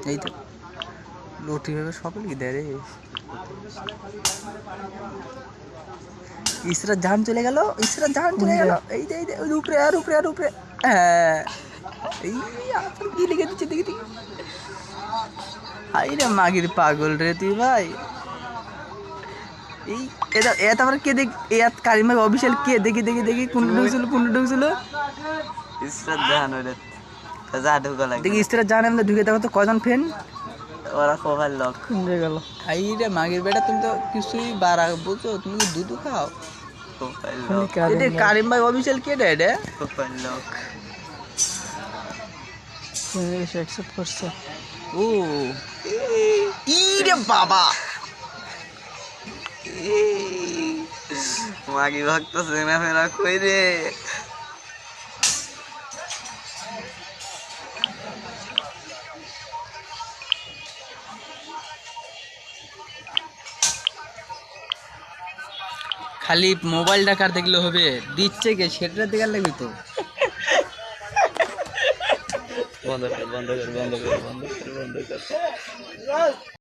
এই তো লটি ভাবে সকল কি দেয় রে। ইসরা জান চলে গেল, ইসরা জান চলে গেল। এই দে এই দে ওই উপরে আর উপরে আর উপরে। হ্যাঁ এই আপনার কি লিখে দিচ্ছে দেখি দেখি। হাই রে মাগির পাগল রে তুই ভাই। এই এটা এটা আবার কে দেখ এত কারিমা অফিসিয়াল কে দেখি দেখি দেখি কোন ঢুকছিল ইসরাত জাহান ওরে যা ঢুকা লাগে দেখি ইসরা জান আমরা ঢুকে দেখো তো কজন ফ্রেন্ড ওরা প্রোফাইল লক হয়ে গেল। হাই রে মাগির বেটা তুমি তো কিছুই বাড়া বুঝছো, তুমি কি দুধ খাও। প্রোফাইল লক এটা কারিম ভাই অফিসিয়াল কে রে এটা প্রোফাইল লক এসে অ্যাকসেপ্ট করছে। ও ই রে বাবা মাগি ভক্ত সেনা ফেরা কই রে খালি মোবাইল ডাকার দেখলে হবে, দিচ্ছে কে সেটা দেখার লাগবে তো। বন্ধ কর